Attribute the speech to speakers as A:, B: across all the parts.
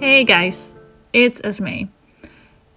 A: Hey guys, it's Esme.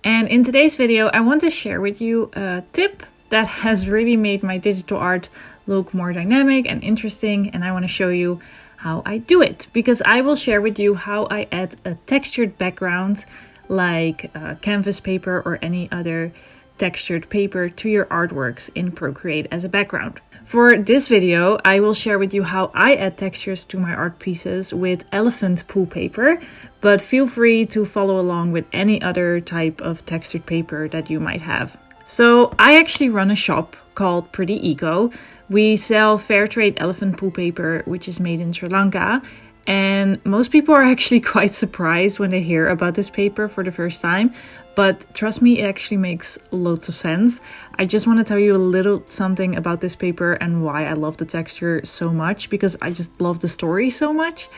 A: And in today's video, I want to share with you a tip that has really made my digital art look more dynamic and interesting. And I want to show you how I do it, because I will share with you how I add a textured background like canvas paper or any other textured paper to your artworks in ProCreate as a background. For this video, I will share with you how I add textures to my art pieces with elephant pool paper, but feel free to follow along with any other type of textured paper that you might have. So I actually run a shop called Pretty Eco. We sell fair trade elephant pool paper, which is made in Sri Lanka. And most people are actually quite surprised when they hear about this paper for the first time. But trust me, it actually makes loads of sense. I just want to tell you a little something about this paper and why I love the texture so much, because I just love the story so much.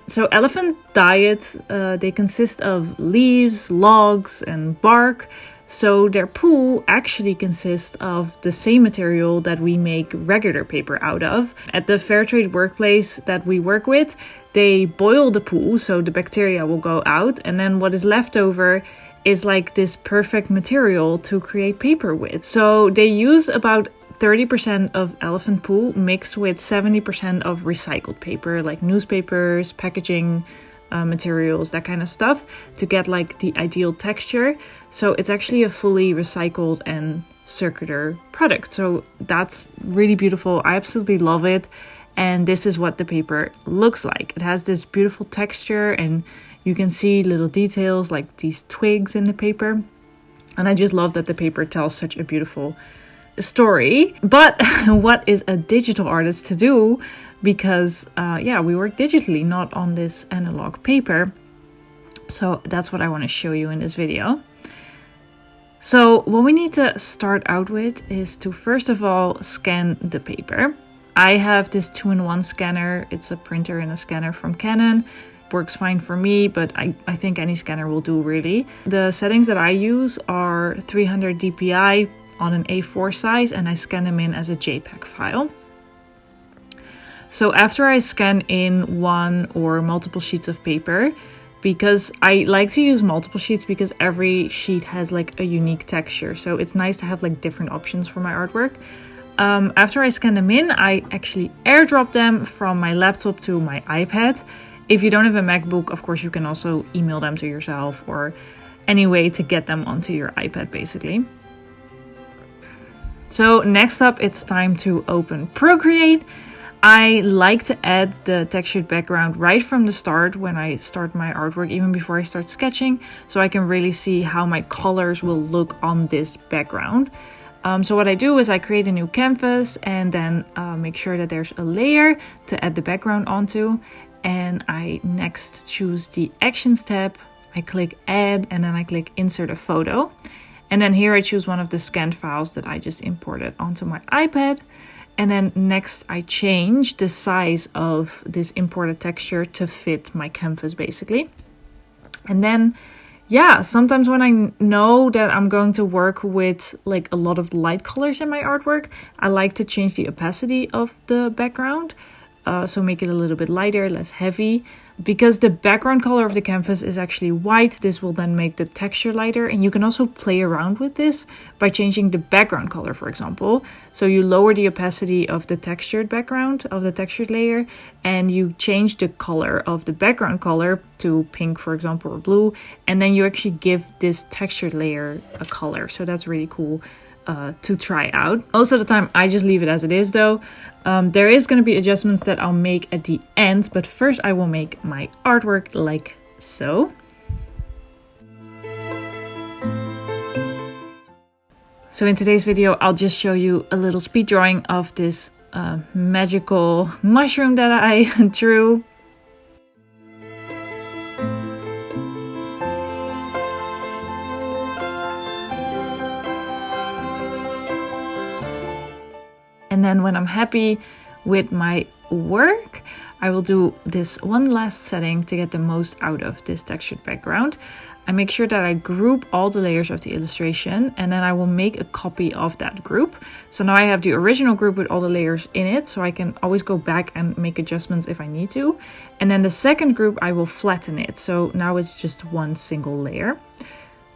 A: So elephant diet, they consist of leaves, logs, and bark. So their poo actually consists of the same material that we make regular paper out of. At the fair trade workplace that we work with, they boil the poo so the bacteria will go out, and then what is left over is like this perfect material to create paper with. So they use about 30% of elephant poo mixed with 70% of recycled paper, like newspapers, packaging, materials, that kind of stuff, to get like the ideal texture. So it's actually a fully recycled and circular product. So that's really beautiful. I absolutely love it. And this is what the paper looks like. It has this beautiful texture, and you can see little details like these twigs in the paper. And I just love that the paper tells such a beautiful story. But what is a digital artist to do? Because we work digitally, not on this analog paper. So that's what I want to show you in this video. So what we need to start out with is to first of all scan the paper. I have this 2-in-1 scanner. It's a printer and a scanner from Canon. Works fine for me, but I think any scanner will do really. The settings that I use are 300 dpi on an A4 size, and I scan them in as a JPEG file. So after I scan in one or multiple sheets of paper, because I like to use multiple sheets because every sheet has like a unique texture. So it's nice to have like different options for my artwork. After I scan them in, I actually airdrop them from my laptop to my iPad. If you don't have a MacBook, of course, you can also email them to yourself or any way to get them onto your iPad, basically. So next up, it's time to open ProCreate. I like to add the textured background right from the start when I start my artwork, even before I start sketching, so I can really see how my colors will look on this background. So what I do is I create a new canvas and then make sure that there's a layer to add the background onto. And I next choose the Actions tab, I click Add, and then I click Insert a Photo. And then here I choose one of the scanned files that I just imported onto my iPad. And then next I change the size of this imported texture to fit my canvas, basically. And then, sometimes when I know that I'm going to work with like a lot of light colors in my artwork, I like to change the opacity of the background. So make it a little bit lighter, less heavy. Because the background color of the canvas is actually white, this will then make the texture lighter. And you can also play around with this by changing the background color, for example. So you lower the opacity of the textured background, of the textured layer, and you change the color of the background color to pink, for example, or blue. And then you actually give this textured layer a color. So that's really cool to try out. Most of the time I just leave it as it is though. There is going to be adjustments that I'll make at the end, but first I will make my artwork like so. So in today's video I'll just show you a little speed drawing of this magical mushroom that I drew. And then when I'm happy with my work, I will do this one last setting to get the most out of this textured background. I make sure that I group all the layers of the illustration, and then I will make a copy of that group. So now I have the original group with all the layers in it, so I can always go back and make adjustments if I need to. And then the second group, I will flatten it. So now it's just one single layer.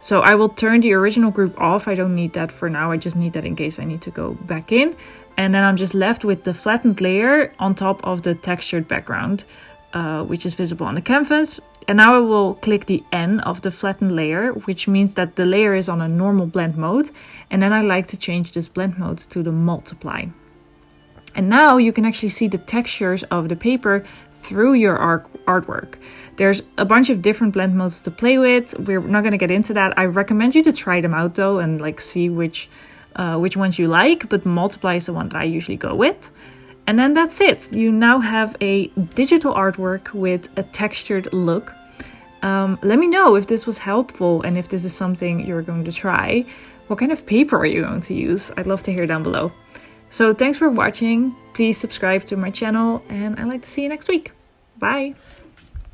A: So I will turn the original group off. I don't need that for now. I just need that in case I need to go back in. And then I'm just left with the flattened layer on top of the textured background, which is visible on the canvas. And now I will click the N of the flattened layer, which means that the layer is on a normal blend mode. And then I like to change this blend mode to the multiply. And now you can actually see the textures of the paper through your artwork. There's a bunch of different blend modes to play with. We're not going to get into that. I recommend you to try them out though and like see which ones you like, but multiply is the one that I usually go with. And then that's it. You now have a digital artwork with a textured look. Let me know if this was helpful and if this is something you're going to try. What kind of paper are you going to use? I'd love to hear down below. So thanks for watching. Please subscribe to my channel and I'd like to see you next week. Bye.